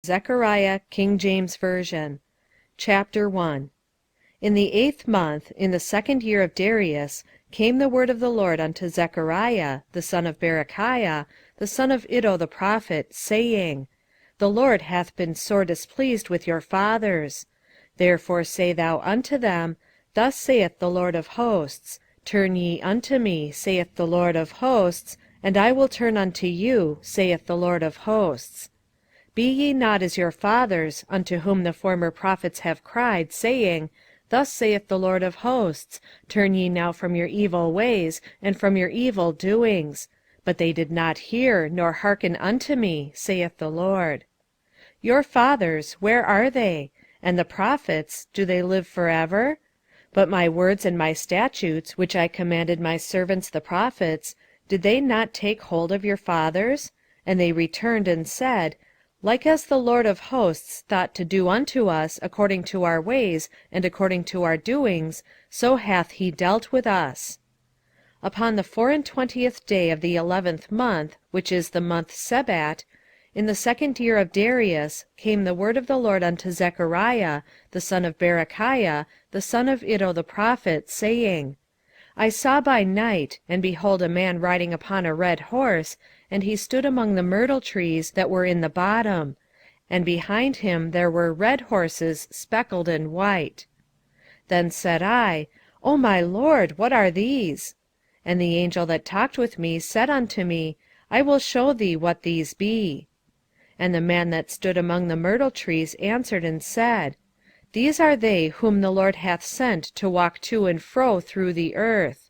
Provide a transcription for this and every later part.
Zechariah, King James Version. Chapter 1. In the 8th month, in the 2nd year of Darius, came the word of the Lord unto Zechariah, the son of Berechiah, the son of Iddo the prophet, saying, The Lord hath been sore displeased with your fathers. Therefore say thou unto them, Thus saith the Lord of hosts, Turn ye unto me, saith the Lord of hosts, and I will turn unto you, saith the Lord of hosts. Be ye not as your fathers, unto whom the former prophets have cried, saying, Thus saith the Lord of hosts, Turn ye now from your evil ways, and from your evil doings. But they did not hear, nor hearken unto me, saith the Lord. Your fathers, where are they? And the prophets, do they live forever? But my words and my statutes, which I commanded my servants the prophets, did they not take hold of your fathers? And they returned and said, Like as the Lord of hosts thought to do unto us according to our ways and according to our doings, so hath he dealt with us. Upon the 24th day of the 11th month, which is the month Sebat, in the 2nd year of Darius, came the word of the Lord unto Zechariah, the son of Berechiah, the son of Iddo the prophet, saying, I saw by night, and behold a man riding upon a red horse, and he stood among the myrtle trees that were in the bottom, and behind him there were red horses speckled and white. Then said I, O my Lord, what are these? And the angel that talked with me said unto me, I will show thee what these be. And the man that stood among the myrtle trees answered and said, These are they whom the Lord hath sent to walk to and fro through the earth.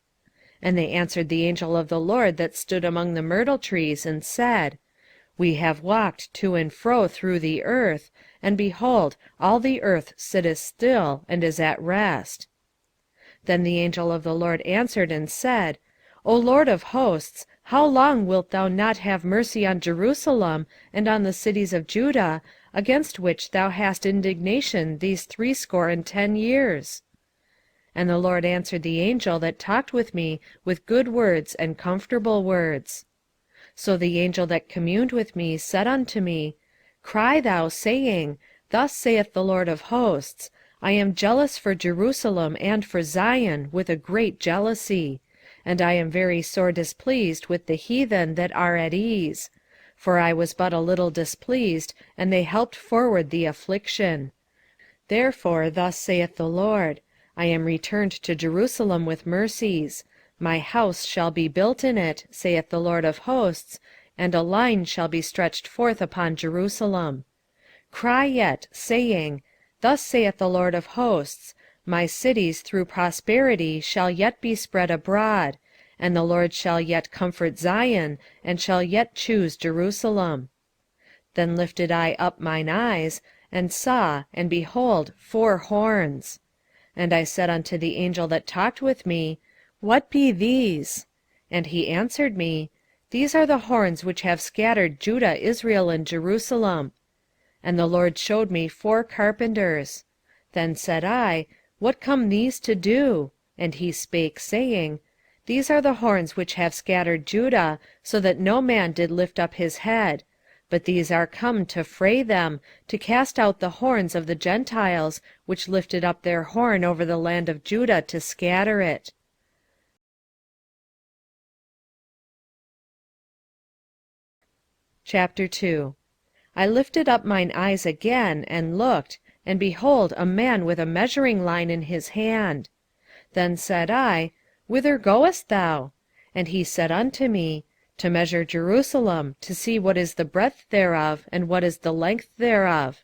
And they answered the angel of the Lord that stood among the myrtle trees, and said, We have walked to and fro through the earth, and behold, all the earth sitteth still, and is at rest. Then the angel of the Lord answered and said, O Lord of hosts, how long wilt thou not have mercy on Jerusalem, and on the cities of Judah, against which thou hast indignation these 60 years? And the Lord answered the angel that talked with me with good words and comfortable words. So the angel that communed with me said unto me, Cry thou, saying, Thus saith the Lord of hosts, I am jealous for Jerusalem and for Zion with a great jealousy, and I am very sore displeased with the heathen that are at ease. For I was but a little displeased, and they helped forward the affliction. Therefore thus saith the Lord, I am returned to Jerusalem with mercies. My house shall be built in it, saith the Lord of hosts, and a line shall be stretched forth upon Jerusalem. Cry yet, saying, Thus saith the Lord of hosts, My cities through prosperity shall yet be spread abroad, and the Lord shall yet comfort Zion, and shall yet choose Jerusalem. Then lifted I up mine eyes, and saw, and behold, 4 horns. And I said unto the angel that talked with me, What be these? And he answered me, These are the horns which have scattered Judah, Israel, and Jerusalem. And the Lord showed me 4 carpenters. Then said I, What come these to do? And he spake, saying, These are the horns which have scattered Judah, so that no man did lift up his head. But these are come to fray them, to cast out the horns of the Gentiles, which lifted up their horn over the land of Judah to scatter it. Chapter 2. I lifted up mine eyes again, and looked, and behold a man with a measuring line in his hand. Then said I, Whither goest thou? And he said unto me, To measure Jerusalem, to see what is the breadth thereof, and what is the length thereof.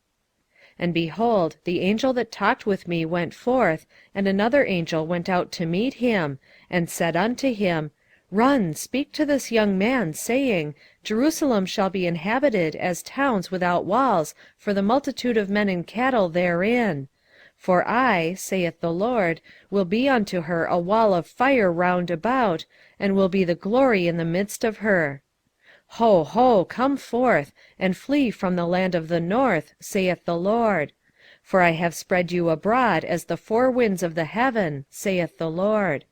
And behold, the angel that talked with me went forth, and another angel went out to meet him, and said unto him, Run, speak to this young man, saying, Jerusalem shall be inhabited as towns without walls for the multitude of men and cattle therein. For I, saith the Lord, will be unto her a wall of fire round about, and will be the glory in the midst of her. Ho, ho, come forth, and flee from the land of the north, saith the Lord. For I have spread you abroad as the 4 winds of the heaven, saith the Lord.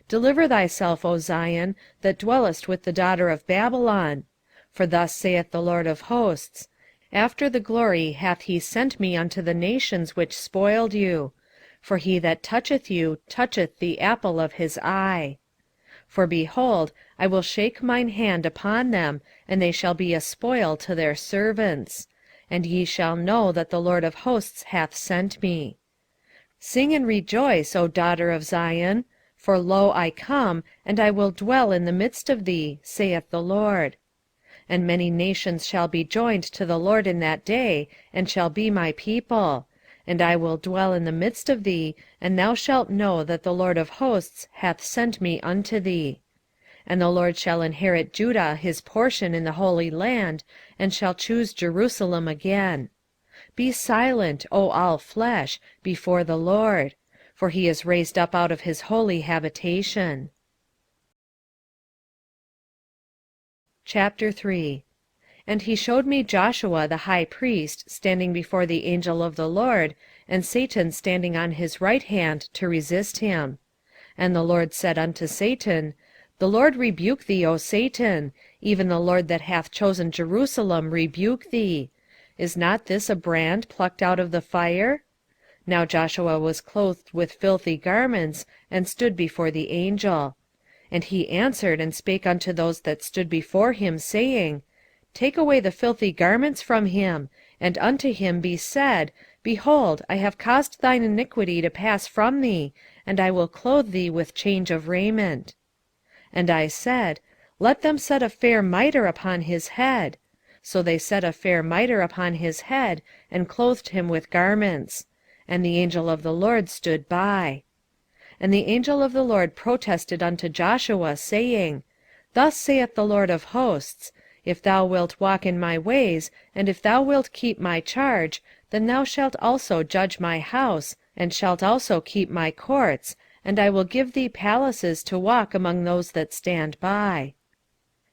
Deliver thyself, O Zion, that dwellest with the daughter of Babylon. For thus saith the Lord of hosts, After the glory hath he sent me unto the nations which spoiled you: for he that toucheth you toucheth the apple of his eye. For behold, I will shake mine hand upon them, and they shall be a spoil to their servants. And ye shall know that the Lord of hosts hath sent me. Sing and rejoice, O daughter of Zion: for lo, I come, and I will dwell in the midst of thee, saith the Lord. And many nations shall be joined to the Lord in that day, and shall be my people: and I will dwell in the midst of thee, and thou shalt know that the Lord of hosts hath sent me unto thee. And the Lord shall inherit Judah his portion in the Holy Land, and shall choose Jerusalem again. Be silent, O all flesh, before the Lord: for he is raised up out of his holy habitation. Chapter 3. And he showed me Joshua the high priest standing before the angel of the Lord, and Satan standing on his right hand to resist him. And the Lord said unto Satan, The Lord rebuke thee, O Satan; even the Lord that hath chosen Jerusalem rebuke thee. Is not this a brand plucked out of the fire? Now Joshua was clothed with filthy garments, and stood before the angel. And he answered and spake unto those that stood before him, saying, Take away the filthy garments from him. And unto him be said, Behold, I have caused thine iniquity to pass from thee, and I will clothe thee with change of raiment. And I said, Let them set a fair mitre upon his head. So they set a fair mitre upon his head, and clothed him with garments. And the angel of the Lord stood by. And the angel of the Lord protested unto Joshua, saying, Thus saith the Lord of hosts, If thou wilt walk in my ways, and if thou wilt keep my charge, then thou shalt also judge my house, and shalt also keep my courts, and I will give thee palaces to walk among those that stand by.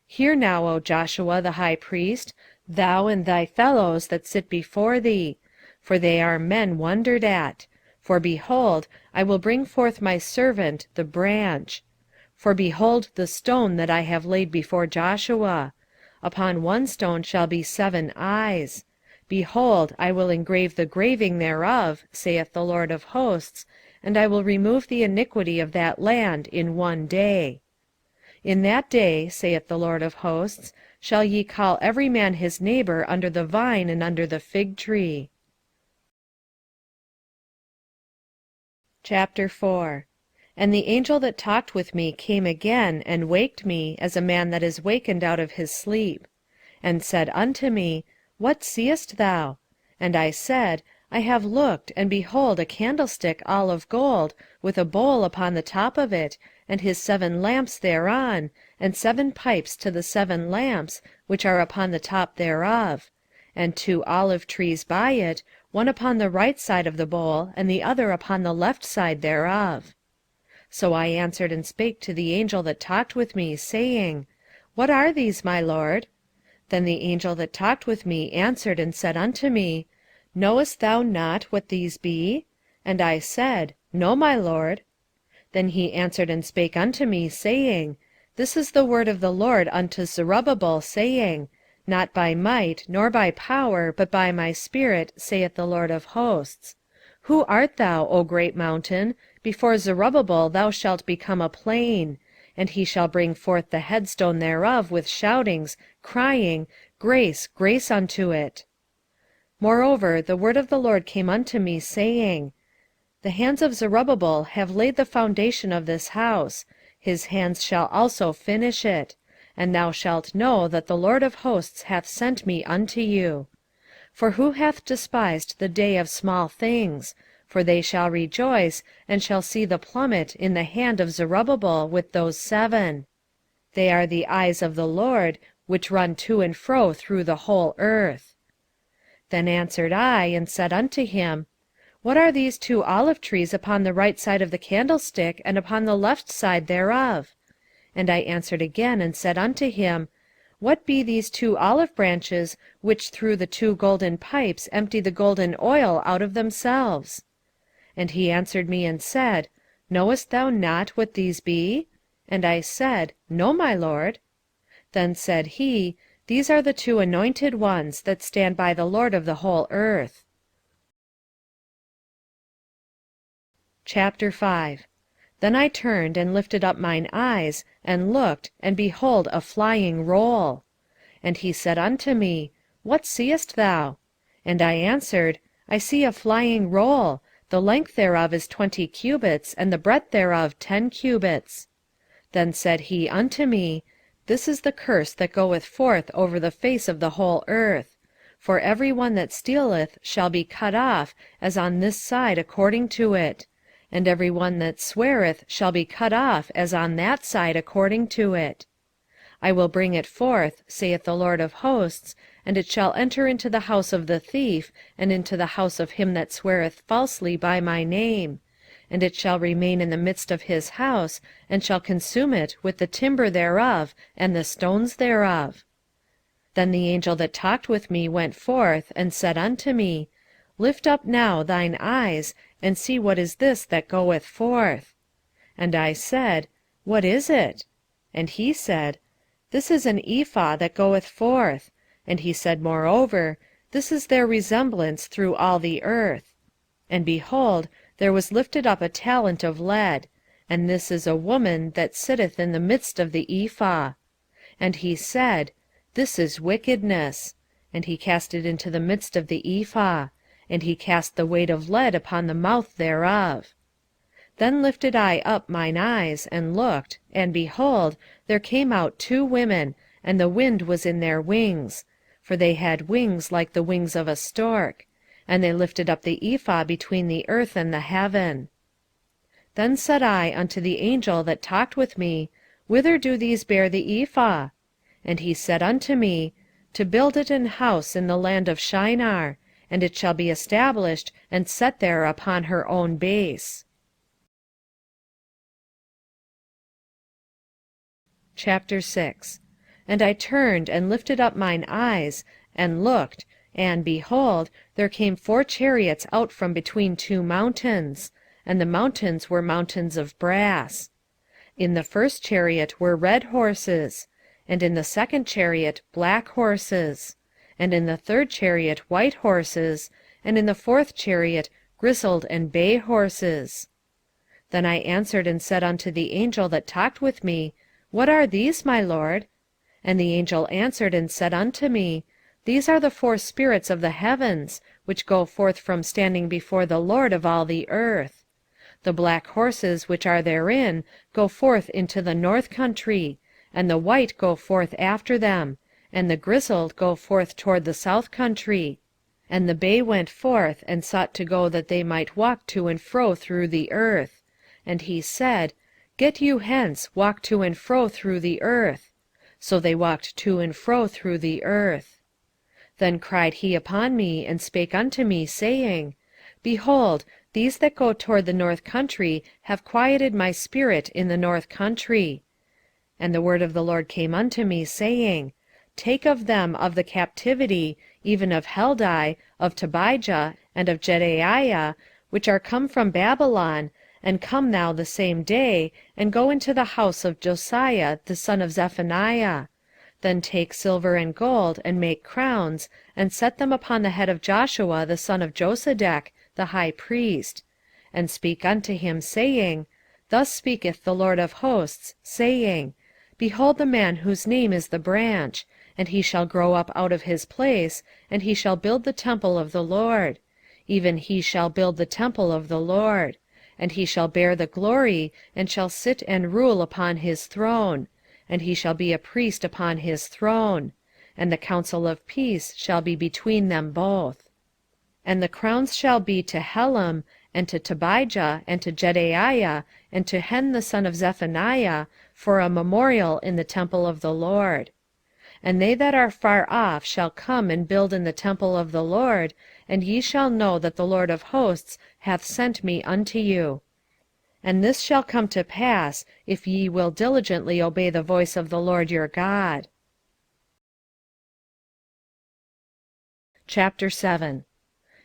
Hear now, O Joshua the high priest, thou and thy fellows that sit before thee: for they are men wondered at. For behold, I will bring forth my servant, the branch. For behold the stone that I have laid before Joshua. Upon one stone shall be 7 eyes. Behold, I will engrave the graving thereof, saith the Lord of hosts, and I will remove the iniquity of that land in one day. In that day, saith the Lord of hosts, shall ye call every man his neighbor under the vine and under the fig tree. Chapter 4. And the angel that talked with me came again, and waked me, as a man that is wakened out of his sleep. And said unto me, What seest thou? And I said, I have looked, and behold a candlestick all of gold, with a bowl upon the top of it, and his 7 lamps thereon, and 7 pipes to the 7 lamps, which are upon the top thereof; and 2 olive trees by it, one upon the right side of the bowl, and the other upon the left side thereof. So I answered and spake to the angel that talked with me, saying, What are these, my lord? Then the angel that talked with me answered and said unto me, Knowest thou not what these be? And I said, No, my lord. Then he answered and spake unto me, saying, This is the word of the Lord unto Zerubbabel, saying, Not by might, nor by power, but by my spirit, saith the Lord of hosts. Who art thou, O great mountain? Before Zerubbabel thou shalt become a plain: and he shall bring forth the headstone thereof with shoutings, crying, Grace, grace unto it. Moreover the word of the Lord came unto me, saying, The hands of Zerubbabel have laid the foundation of this house; his hands shall also finish it: and thou shalt know that the Lord of hosts hath sent me unto you. For who hath despised the day of small things? For they shall rejoice, and shall see the plummet in the hand of Zerubbabel with those 7. They are the eyes of the Lord, which run to and fro through the whole earth. Then answered I, and said unto him, What are these 2 olive trees upon the right side of the candlestick, and upon the left side thereof? And I answered again, and said unto him, What be these 2 olive branches, which through the 2 golden pipes empty the golden oil out of themselves? And he answered me and said, Knowest thou not what these be? And I said, No, my lord. Then said he, These are the two anointed ones that stand by the Lord of the whole earth. Chapter 5. Then I turned and lifted up mine eyes, and looked, and behold a flying roll. And he said unto me, What seest thou? And I answered, I see a flying roll, the length thereof is 20 cubits, and the breadth thereof 10 cubits. Then said he unto me, This is the curse that goeth forth over the face of the whole earth. For every one that stealeth shall be cut off, as on this side according to it; and every one that sweareth shall be cut off, as on that side according to it. I will bring it forth, saith the Lord of hosts, and it shall enter into the house of the thief, and into the house of him that sweareth falsely by my name. And it shall remain in the midst of his house, and shall consume it with the timber thereof, and the stones thereof. Then the angel that talked with me went forth, and said unto me, Lift up now thine eyes, and see what is this that goeth forth. And I said, What is it? And he said, This is an ephah that goeth forth. And he said moreover, This is their resemblance through all the earth. And behold, there was lifted up a talent of lead, and this is a woman that sitteth in the midst of the ephah. And he said, This is wickedness. And he cast it into the midst of the ephah, and he cast the weight of lead upon the mouth thereof. Then lifted I up mine eyes, and looked, and behold, there came out 2 women, and the wind was in their wings; for they had wings like the wings of a stork. And they lifted up the ephah between the earth and the heaven. Then said I unto the angel that talked with me, Whither do these bear the ephah? And he said unto me, To build it an house in the land of Shinar, and it shall be established and set there upon her own base. Chapter 6. And I turned and lifted up mine eyes, and looked, and, behold, there came 4 chariots out from between 2 mountains, and the mountains were mountains of brass. In the first chariot were red horses, and in the second chariot black horses, and in the third chariot white horses, and in the fourth chariot grisled and bay horses. Then I answered and said unto the angel that talked with me, What are these, my lord? And the angel answered and said unto me, These are the 4 spirits of the heavens, which go forth from standing before the Lord of all the earth. The black horses which are therein go forth into the north country, and the white go forth after them, and the grisled go forth toward the south country. And the bay went forth, and sought to go that they might walk to and fro through the earth. And he said, Get you hence, walk to and fro through the earth. So they walked to and fro through the earth. Then cried he upon me, and spake unto me, saying, Behold, these that go toward the north country have quieted my spirit in the north country. And the word of the Lord came unto me, saying, Take of them of the captivity, even of Heldai, of Tobijah, and of Jedaiah, which are come from Babylon, and come thou the same day, and go into the house of Josiah the son of Zephaniah. Then take silver and gold, and make crowns, and set them upon the head of Joshua the son of Josedech, the high priest. And speak unto him, saying, Thus speaketh the Lord of hosts, saying, Behold the man whose name is the branch, and he shall grow up out of his place, and he shall build the temple of the Lord. Even he shall build the temple of the Lord. And he shall bear the glory, and shall sit and rule upon his throne. And he shall be a priest upon his throne. And the counsel of peace shall be between them both. And the crowns shall be to Helem, and to Tobijah, and to Jedaiah, and to Hen the son of Zephaniah, for a memorial in the temple of the Lord. And they that are far off shall come and build in the temple of the Lord, and ye shall know that the Lord of hosts hath sent me unto you. And this shall come to pass, if ye will diligently obey the voice of the Lord your God. Chapter 7.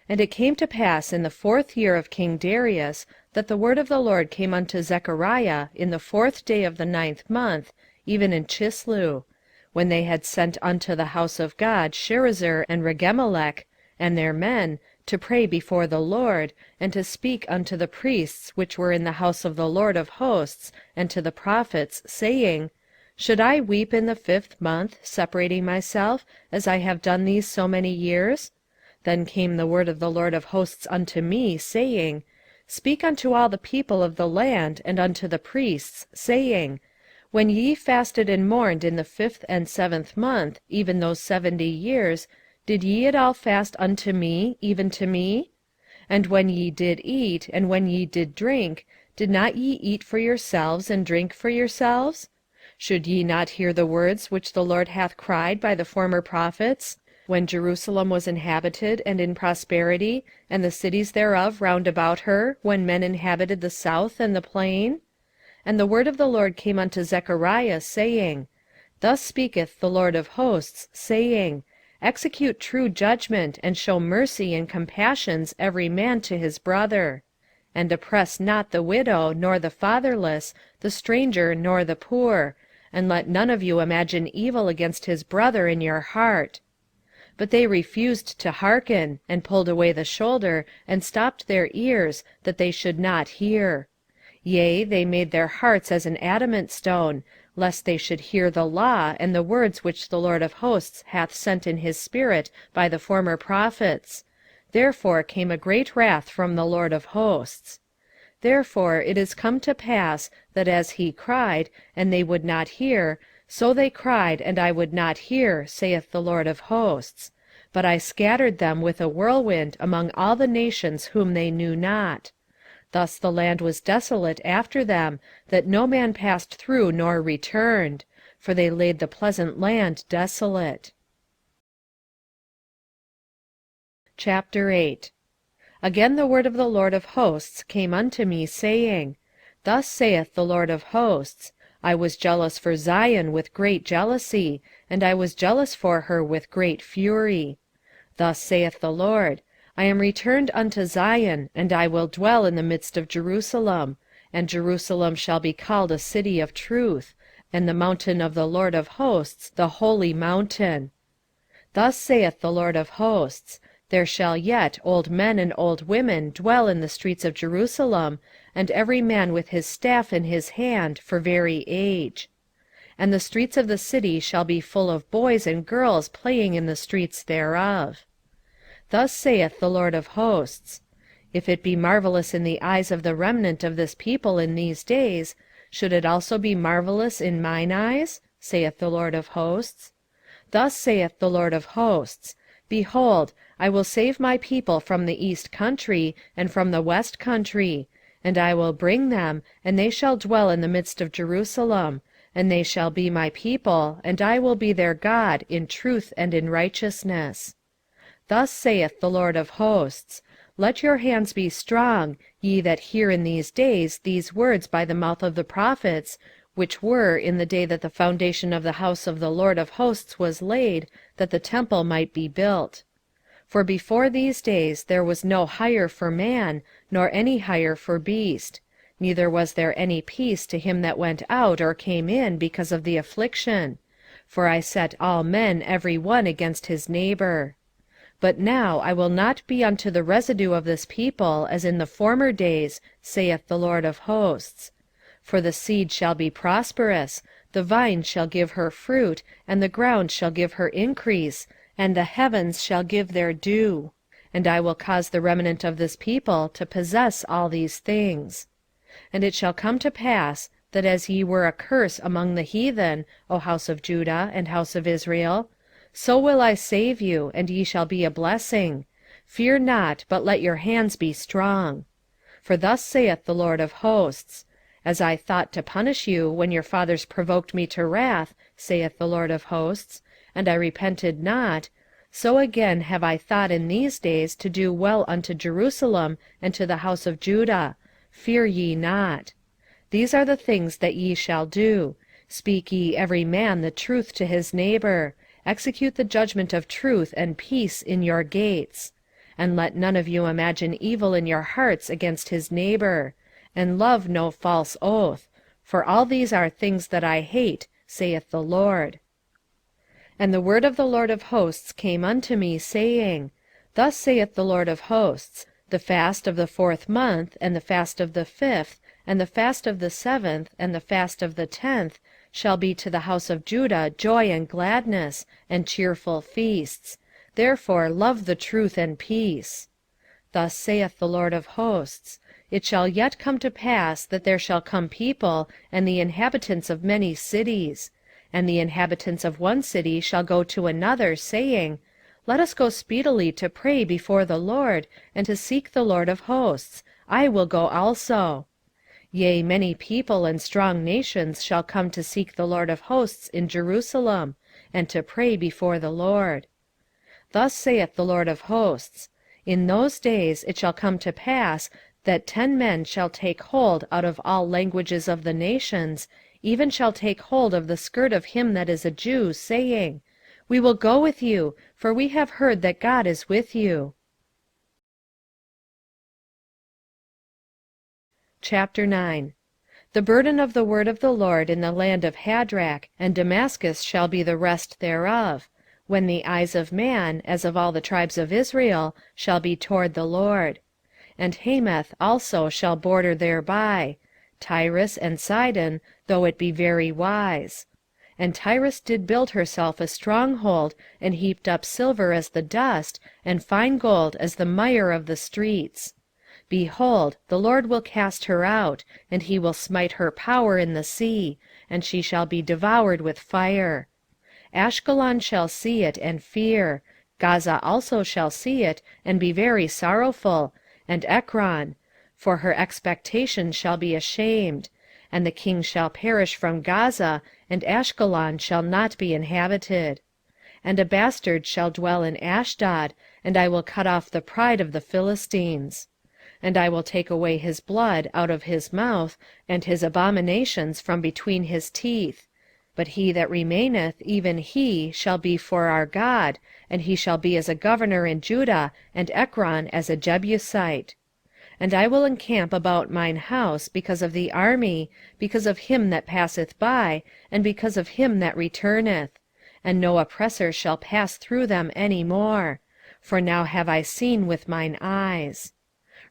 And it came to pass in the 4th year of King Darius, that the word of the Lord came unto Zechariah in the 4th day of the 9th month, even in Chislu, when they had sent unto the house of God Sherezer and Regemelech, and their men, to pray before the LORD, and to speak unto the priests which were in the house of the LORD of hosts, and to the prophets, saying, Should I weep in the 5th month, separating myself, as I have done these so many years? Then came the word of the LORD of hosts unto me, saying, Speak unto all the people of the land, and unto the priests, saying, When ye fasted and mourned in the 5th and 7th month, even those 70 years, did ye at all fast unto me, even to me? And when ye did eat, and when ye did drink, did not ye eat for yourselves, and drink for yourselves? Should ye not hear the words which the LORD hath cried by the former prophets, when Jerusalem was inhabited and in prosperity, and the cities thereof round about her, when men inhabited the south and the plain? And the word of the LORD came unto Zechariah, saying, Thus speaketh the LORD of hosts, saying, Execute true judgment, and show mercy and compassions every man to his brother. And oppress not the widow, nor the fatherless, the stranger, nor the poor, and let none of you imagine evil against his brother in your heart. But they refused to hearken, and pulled away the shoulder, and stopped their ears, that they should not hear. Yea, they made their hearts as an adamant stone, lest they should hear the law and the words which the LORD of hosts hath sent in his Spirit by the former prophets. Therefore came a great wrath from the LORD of hosts. Therefore it is come to pass, that as he cried, and they would not hear, so they cried, and I would not hear, saith the LORD of hosts. But I scattered them with a whirlwind among all the nations whom they knew not. Thus the land was desolate after them, that no man passed through nor returned: for they laid the pleasant land desolate. Chapter 8. Again the word of the LORD of hosts came unto me, saying, Thus saith the LORD of hosts, I was jealous for Zion with great jealousy, and I was jealous for her with great fury. Thus saith the LORD, I am returned unto Zion, and I will dwell in the midst of Jerusalem, and Jerusalem shall be called a city of truth, and the mountain of the LORD of hosts the holy mountain. Thus saith the LORD of hosts, There shall yet old men and old women dwell in the streets of Jerusalem, and every man with his staff in his hand for very age. And the streets of the city shall be full of boys and girls playing in the streets thereof. Thus saith the LORD of hosts, If it be marvelous in the eyes of the remnant of this people in these days, should it also be marvelous in mine eyes? saith the LORD of hosts. Thus saith the LORD of hosts, Behold, I will save my people from the east country, and from the west country: and I will bring them, and they shall dwell in the midst of Jerusalem: and they shall be my people, and I will be their God in truth and in righteousness. Thus saith the LORD of hosts, Let your hands be strong, ye that hear in these days these words by the mouth of the prophets, which were in the day that the foundation of the house of the LORD of hosts was laid, that the temple might be built. For before these days there was no hire for man, nor any hire for beast; neither was there any peace to him that went out or came in because of the affliction: for I set all men every one against his neighbor. But now I will not be unto the residue of this people as in the former days, saith the LORD of hosts. For the seed shall be prosperous, the vine shall give her fruit, and the ground shall give her increase, and the heavens shall give their dew. And I will cause the remnant of this people to possess all these things. And it shall come to pass, that as ye were a curse among the heathen, O house of Judah and house of Israel, so will I save you, and ye shall be a blessing. Fear not, but let your hands be strong. For thus saith the LORD of hosts, As I thought to punish you when your fathers provoked me to wrath, saith the LORD of hosts, and I repented not, so again have I thought in these days to do well unto Jerusalem and to the house of Judah. Fear ye not. These are the things that ye shall do: Speak ye every man the truth to his neighbor: execute the judgment of truth and peace in your gates. And let none of you imagine evil in your hearts against his neighbor: and love no false oath: for all these are things that I hate, saith the LORD. And the word of the Lord of hosts came unto me, saying, Thus saith the Lord of hosts, The fast of the 4th month, and the fast of the 5th, and the fast of the 7th, and the fast of the 10th, shall be to the house of Judah joy and gladness, and cheerful feasts. Therefore love the truth and peace. Thus saith the Lord of hosts, It shall yet come to pass that there shall come people, and the inhabitants of many cities. And the inhabitants of one city shall go to another, saying, Let us go speedily to pray before the Lord, and to seek the Lord of hosts. I will go also. Yea, many people and strong nations shall come to seek the Lord of hosts in Jerusalem, and to pray before the Lord. Thus saith the Lord of hosts, In those days it shall come to pass that 10 men shall take hold out of all languages of the nations, even shall take hold of the skirt of him that is a Jew, saying, We will go with you, for we have heard that God is with you. Chapter 9. The burden of the word of the Lord in the land of Hadrach, and Damascus shall be the rest thereof, when the eyes of man, as of all the tribes of Israel, shall be toward the Lord. And Hamath also shall border thereby, Tyrus and Sidon, though it be very wise. And Tyrus did build herself a stronghold, and heaped up silver as the dust, and fine gold as the mire of the streets. Behold, the Lord will cast her out, and he will smite her power in the sea, and she shall be devoured with fire. Ashkelon shall see it, and fear. Gaza also shall see it, and be very sorrowful, and Ekron, for her expectation shall be ashamed. And the king shall perish from Gaza, and Ashkelon shall not be inhabited. And a bastard shall dwell in Ashdod, and I will cut off the pride of the Philistines. And I will take away his blood out of his mouth, and his abominations from between his teeth. But he that remaineth, even he, shall be for our God, and he shall be as a governor in Judah, and Ekron as a Jebusite. And I will encamp about mine house because of the army, because of him that passeth by, and because of him that returneth. And no oppressor shall pass through them any more. For now have I seen with mine eyes.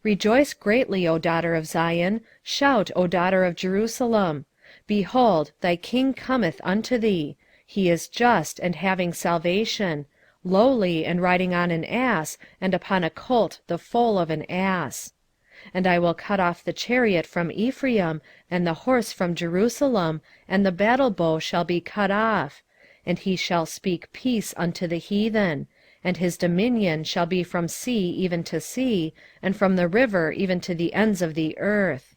Rejoice greatly, O daughter of Zion. Shout, O daughter of Jerusalem. Behold, thy king cometh unto thee. He is just, and having salvation, lowly, and riding on an ass, and upon a colt the foal of an ass. And I will cut off the chariot from Ephraim, and the horse from Jerusalem, and the battle bow shall be cut off. And he shall speak peace unto the heathen. And his dominion shall be from sea even to sea, and from the river even to the ends of the earth.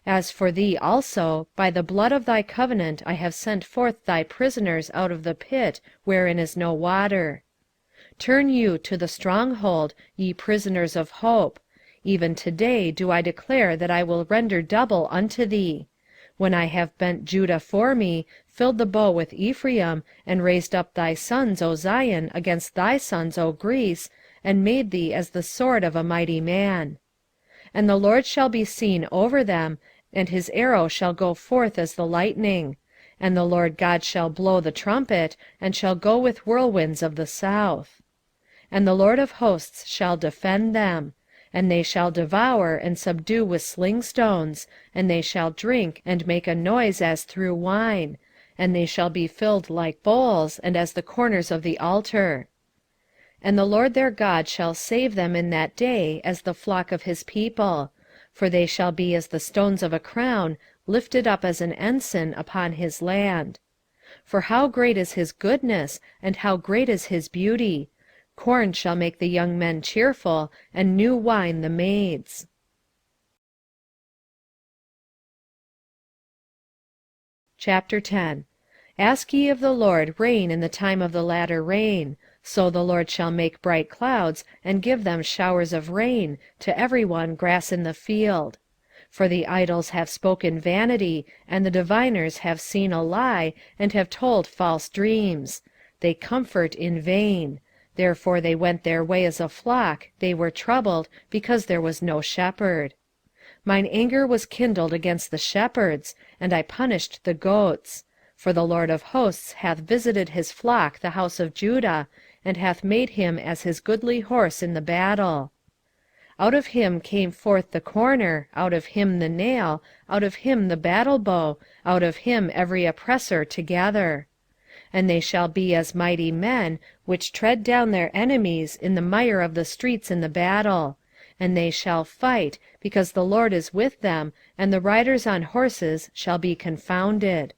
As for thee also, by the blood of thy covenant I have sent forth thy prisoners out of the pit wherein is no water. Turn you to the stronghold, ye prisoners of hope. Even today do I declare that I will render double unto thee. When I have bent Judah for me, filled the bow with Ephraim, and raised up thy sons, O Zion, against thy sons, O Greece, and made thee as the sword of a mighty man. And the Lord shall be seen over them, and his arrow shall go forth as the lightning. And the Lord God shall blow the trumpet, and shall go with whirlwinds of the south. And the Lord of hosts shall defend them. And they shall devour and subdue with slingstones, and they shall drink and make a noise as through wine, and they shall be filled like bowls, and as the corners of the altar. And the Lord their God shall save them in that day as the flock of his people. For they shall be as the stones of a crown, lifted up as an ensign upon his land. For how great is his goodness, and how great is his beauty! Corn shall make the young men cheerful, and new wine the maids. Chapter 10. Ask ye of the Lord rain in the time of the latter rain. So the Lord shall make bright clouds, and give them showers of rain, to every one grass in the field. For the idols have spoken vanity, and the diviners have seen a lie, and have told false dreams. They comfort in vain. Therefore they went their way as a flock, they were troubled, because there was no shepherd. Mine anger was kindled against the shepherds, and I punished the goats. For the Lord of hosts hath visited his flock the house of Judah, and hath made him as his goodly horse in the battle. Out of him came forth the corner, out of him the nail, out of him the battle bow, out of him every oppressor together. And they shall be as mighty men, which tread down their enemies in the mire of the streets in the battle. And they shall fight, because the Lord is with them, and the riders on horses shall be confounded.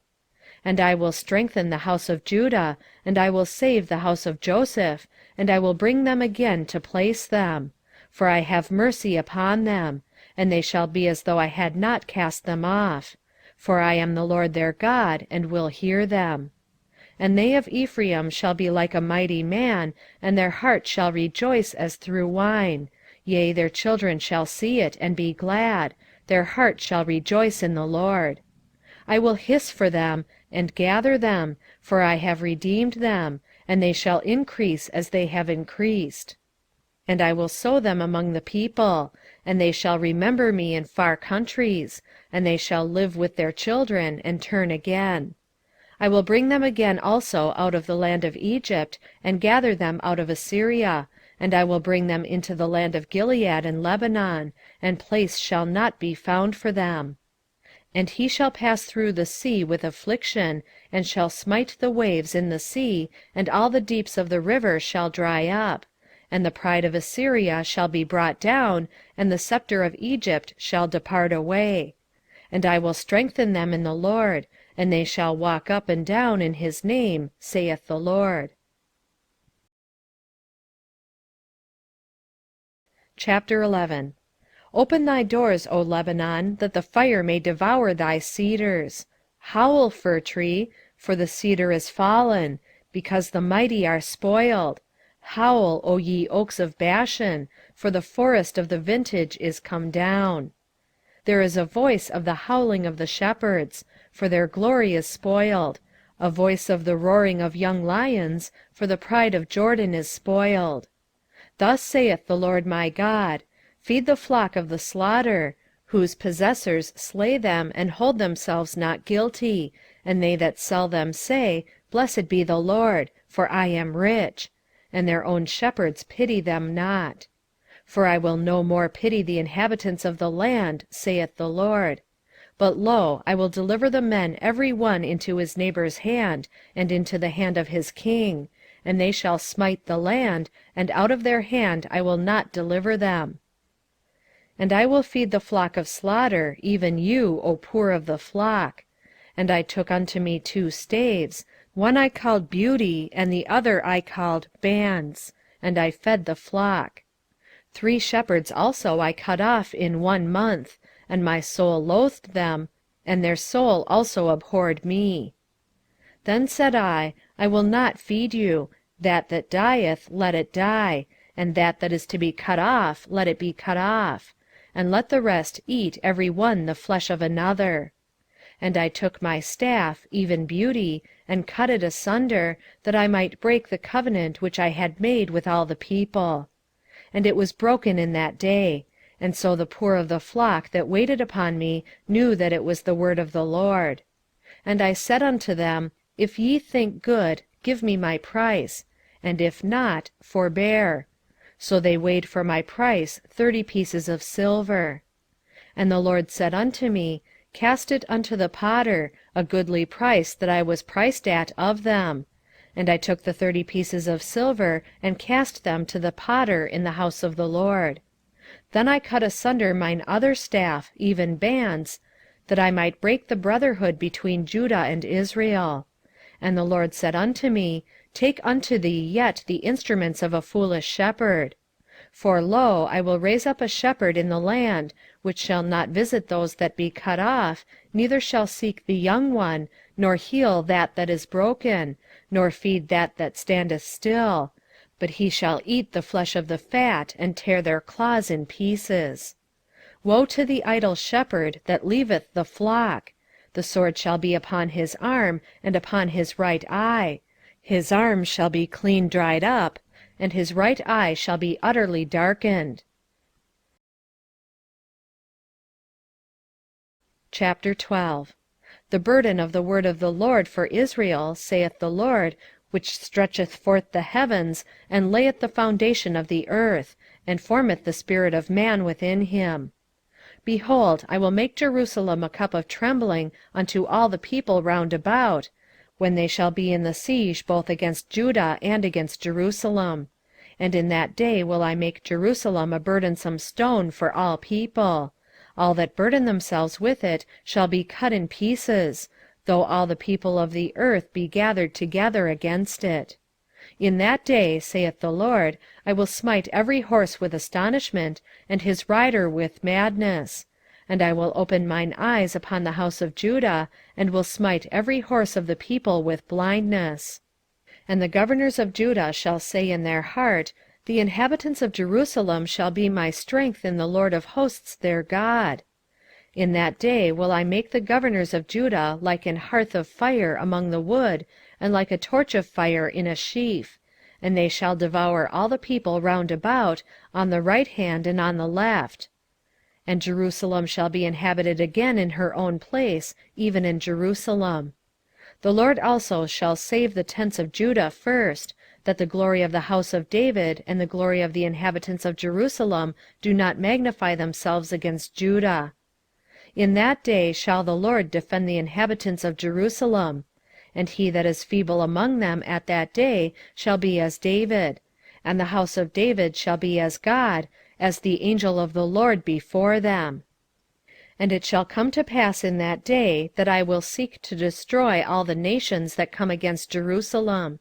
And I will strengthen the house of Judah, and I will save the house of Joseph, and I will bring them again to place them. For I have mercy upon them, and they shall be as though I had not cast them off. For I am the Lord their God, and will hear them. And they of Ephraim shall be like a mighty man, and their heart shall rejoice as through wine. Yea, their children shall see it, and be glad. Their heart shall rejoice in the Lord. I will hiss for them, and gather them, for I have redeemed them, and they shall increase as they have increased. And I will sow them among the people, and they shall remember me in far countries, and they shall live with their children, and turn again. I will bring them again also out of the land of Egypt, and gather them out of Assyria, and I will bring them into the land of Gilead and Lebanon, and place shall not be found for them. And he shall pass through the sea with affliction, and shall smite the waves in the sea, and all the deeps of the river shall dry up. And the pride of Assyria shall be brought down, and the scepter of Egypt shall depart away. And I will strengthen them in the Lord, and they shall walk up and down in his name, saith the Lord. Chapter 11. Open thy doors, O Lebanon, that the fire may devour thy cedars. Howl, fir tree, for the cedar is fallen, because the mighty are spoiled. Howl, O ye oaks of Bashan, for the forest of the vintage is come down. There is a voice of the howling of the shepherds, for their glory is spoiled, a voice of the roaring of young lions, for the pride of Jordan is spoiled. Thus saith the Lord my God, Feed the flock of the slaughter, whose possessors slay them, and hold themselves not guilty, and they that sell them say, Blessed be the Lord, for I am rich. And their own shepherds pity them not. For I will no more pity the inhabitants of the land, saith the Lord. But lo, I will deliver the men every one into his neighbour's hand, and into the hand of his king, and they shall smite the land, and out of their hand I will not deliver them. And I will feed the flock of slaughter, even you, O poor of the flock. And I took unto me 2 staves, one I called Beauty, and the other I called Bands, and I fed the flock. 3 shepherds also I cut off in 1 month, and my soul loathed them, and their soul also abhorred me. Then said I will not feed you, that dieth, let it die, and that is to be cut off, let it be cut off, and let the rest eat every one the flesh of another. And I took my staff, even Beauty, and cut it asunder, that I might break the covenant which I had made with all the people. And it was broken in that day, and so the poor of the flock that waited upon me knew that it was the word of the Lord. And I said unto them, If ye think good, give me my price, and if not, forbear. So they weighed for my price 30 pieces of silver. And the Lord said unto me, Cast it unto the potter, a goodly price that I was priced at of them. And I took the 30 pieces of silver, and cast them to the potter in the house of the Lord. Then I cut asunder mine other staff, even Bands, that I might break the brotherhood between Judah and Israel. And the Lord said unto me, Take unto thee yet the instruments of a foolish shepherd. For, lo, I will raise up a shepherd in the land, which shall not visit those that be cut off, neither shall seek the young one, nor heal that is broken, nor feed that standeth still, but he shall eat the flesh of the fat, and tear their claws in pieces. Woe to the idle shepherd that leaveth the flock! The sword shall be upon his arm, and upon his right eye. His arm shall be clean dried up, and his right eye shall be utterly darkened. Chapter 12. The burden of the word of the Lord for Israel, saith the Lord, which stretcheth forth the heavens, and layeth the foundation of the earth, and formeth the spirit of man within him. Behold, I will make Jerusalem a cup of trembling unto all the people round about, when they shall be in the siege both against Judah and against Jerusalem. And in that day will I make Jerusalem a burdensome stone for all people. All that burden themselves with it shall be cut in pieces, though all the people of the earth be gathered together against it. In that day, saith the Lord, I will smite every horse with astonishment, and his rider with madness. And I will open mine eyes upon the house of Judah, and will smite every horse of the people with blindness. And the governors of Judah shall say in their heart, The inhabitants of Jerusalem shall be my strength in the Lord of hosts their God. In that day will I make the governors of Judah like an hearth of fire among the wood, and like a torch of fire in a sheaf. And they shall devour all the people round about, on the right hand and on the left. And Jerusalem shall be inhabited again in her own place, even in Jerusalem. The Lord also shall save the tents of Judah first, that the glory of the house of David and the glory of the inhabitants of Jerusalem do not magnify themselves against Judah. In that day shall the Lord defend the inhabitants of Jerusalem. And he that is feeble among them at that day shall be as David, and the house of David shall be as God, as the angel of the Lord before them. And it shall come to pass in that day that I will seek to destroy all the nations that come against Jerusalem.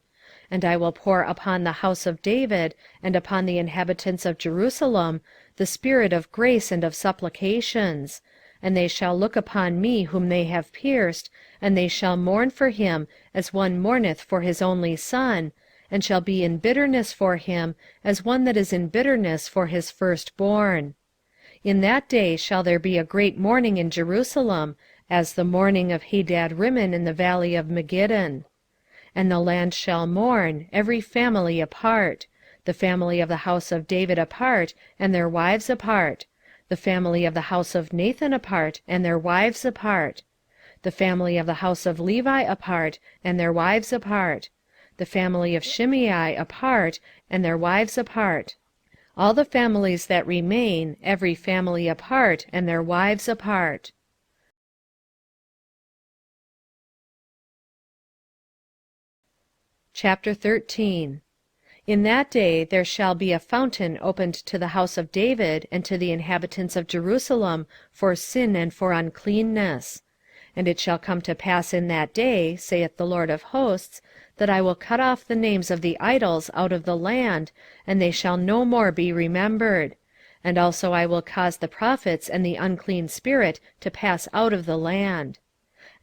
And I will pour upon the house of David, and upon the inhabitants of Jerusalem, the spirit of grace and of supplications. And they shall look upon me whom they have pierced, and they shall mourn for him, as one mourneth for his only son, and shall be in bitterness for him, as one that is in bitterness for his firstborn. In that day shall there be a great mourning in Jerusalem, as the mourning of Hadad Rimmon in the valley of Megiddon. And the land shall mourn, every family apart, the family of the house of David apart, and their wives apart, the family of the house of Nathan apart, and their wives apart, the family of the house of Levi apart, and their wives apart, the family of Shimei apart, and their wives apart, all the families that remain, every family apart, and their wives apart. Chapter 13. In that day there shall be a fountain opened to the house of David and to the inhabitants of Jerusalem for sin and for uncleanness. And it shall come to pass in that day, saith the Lord of hosts, that I will cut off the names of the idols out of the land, and they shall no more be remembered. And also I will cause the prophets and the unclean spirit to pass out of the land.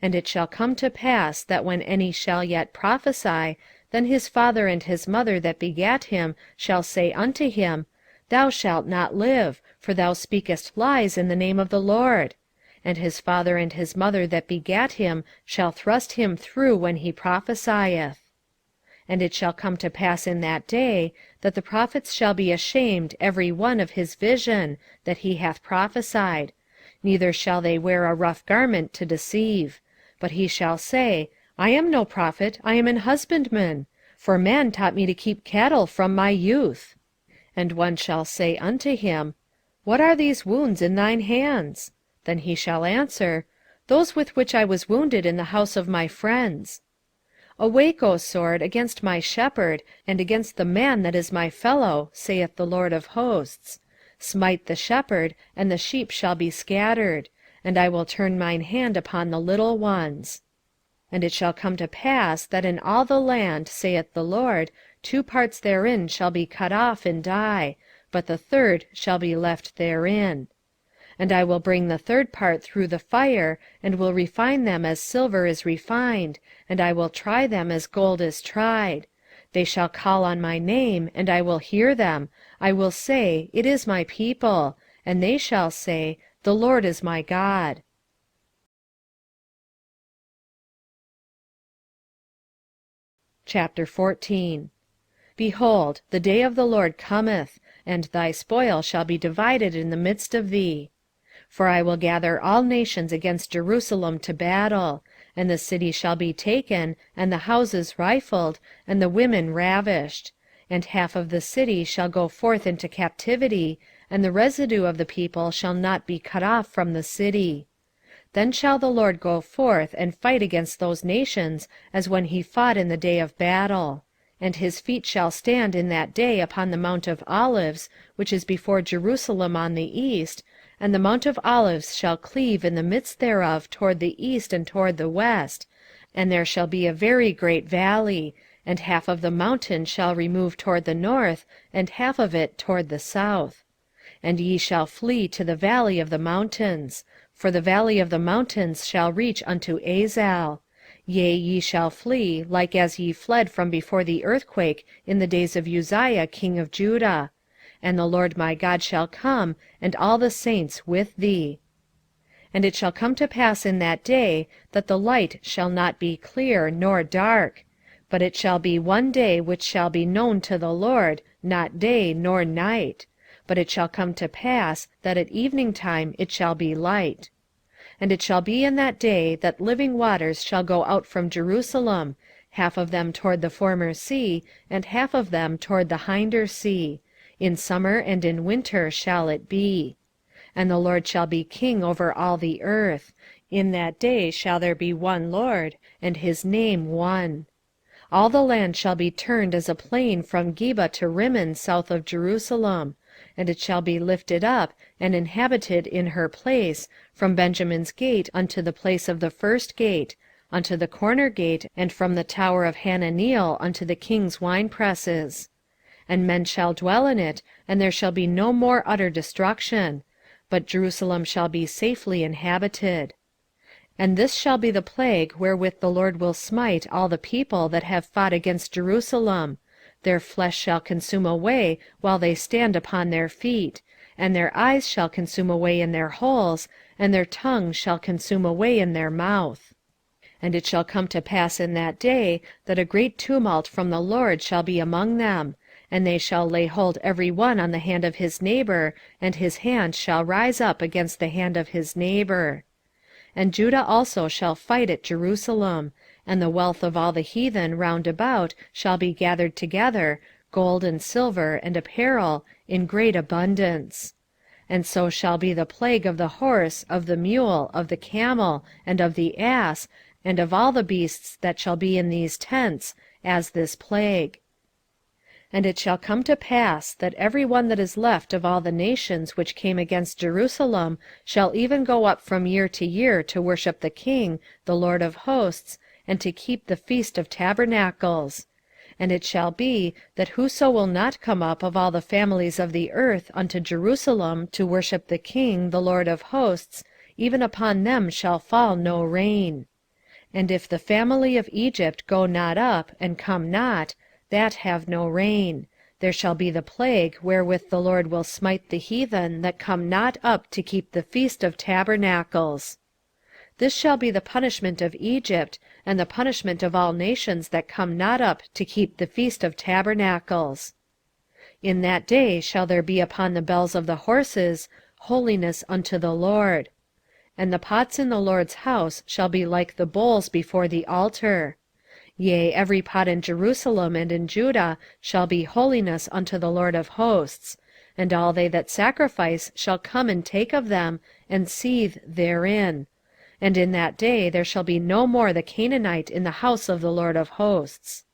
And it shall come to pass that when any shall yet prophesy, then his father and his mother that begat him shall say unto him, Thou shalt not live, for thou speakest lies in the name of the Lord. And his father and his mother that begat him shall thrust him through when he prophesieth. And it shall come to pass in that day, that the prophets shall be ashamed every one of his vision, that he hath prophesied, neither shall they wear a rough garment to deceive. But he shall say, I am no prophet, I am an husbandman, for man taught me to keep cattle from my youth. And one shall say unto him, What are these wounds in thine hands? Then he shall answer, Those with which I was wounded in the house of my friends. Awake, O sword, against my shepherd, and against the man that is my fellow, saith the Lord of hosts. Smite the shepherd, and the sheep shall be scattered, and I will turn mine hand upon the little ones. And it shall come to pass that in all the land, saith the Lord, 2 parts therein shall be cut off and die, but the third shall be left therein. And I will bring the third part through the fire, and will refine them as silver is refined, and I will try them as gold is tried. They shall call on my name, and I will hear them. I will say, It is my people. And they shall say, The Lord is my God. Chapter 14. Behold, the day of the Lord cometh, and thy spoil shall be divided in the midst of thee. For I will gather all nations against Jerusalem to battle, And the city shall be taken, and the houses rifled, and the women ravished. And half of the city shall go forth into captivity, and the residue of the people shall not be cut off from the city. Then shall the Lord go forth and fight against those nations, as when he fought in the day of battle. And his feet shall stand in that day upon the Mount of Olives, which is before Jerusalem on the east, and the Mount of Olives shall cleave in the midst thereof toward the east and toward the west, and there shall be a very great valley, and half of the mountain shall remove toward the north, and half of it toward the south. And ye shall flee to the valley of the mountains, for the valley of the mountains shall reach unto Azal. Yea, ye shall flee, like as ye fled from before the earthquake in the days of Uzziah king of Judah. And the Lord my God shall come, and all the saints with thee. And it shall come to pass in that day, that the light shall not be clear, nor dark: but it shall be one day which shall be known to the Lord, not day nor night: but it shall come to pass, that at evening time it shall be light. And it shall be in that day, that living waters shall go out from Jerusalem, half of them toward the former sea, and half of them toward the hinder sea: in summer and in winter shall it be. And the Lord shall be king over all the earth: in that day shall there be one Lord, and his name one. All the land shall be turned as a plain from Geba to Rimmon south of Jerusalem: and it shall be lifted up, and inhabited in her place, from Benjamin's gate unto the place of the first gate, unto the corner gate, and from the tower of Hananeel unto the king's winepresses. And men shall dwell in it, and there shall be no more utter destruction: but Jerusalem shall be safely inhabited. And this shall be the plague wherewith the Lord will smite all the people that have fought against Jerusalem: their flesh shall consume away while they stand upon their feet, and their eyes shall consume away in their holes, and their tongue shall consume away in their mouth. And it shall come to pass in that day, that a great tumult from the Lord shall be among them: and they shall lay hold every one on the hand of his neighbor, and his hand shall rise up against the hand of his neighbor. And Judah also shall fight at Jerusalem: and the wealth of all the heathen round about shall be gathered together, gold and silver and apparel, in great abundance. And so shall be the plague of the horse, of the mule, of the camel, and of the ass, and of all the beasts that shall be in these tents, as this plague. And it shall come to pass, that every one that is left of all the nations which came against Jerusalem shall even go up from year to year to worship the King, the Lord of hosts, and to keep the feast of tabernacles. And it shall be, that whoso will not come up of all the families of the earth unto Jerusalem to worship the King, the Lord of hosts, even upon them shall fall no rain. And if the family of Egypt go not up, and come not, that have no rain: there shall be the plague wherewith the Lord will smite the heathen that come not up to keep the feast of tabernacles. This shall be the punishment of Egypt, and the punishment of all nations that come not up to keep the feast of tabernacles. In that day shall there be upon the bells of the horses, holiness unto the Lord. And the pots in the Lord's house shall be like the bowls before the altar. Yea, every pot in Jerusalem and in Judah shall be holiness unto the Lord of hosts: and all they that sacrifice shall come and take of them, and seethe therein. And in that day there shall be no more the Canaanite in the house of the Lord of hosts.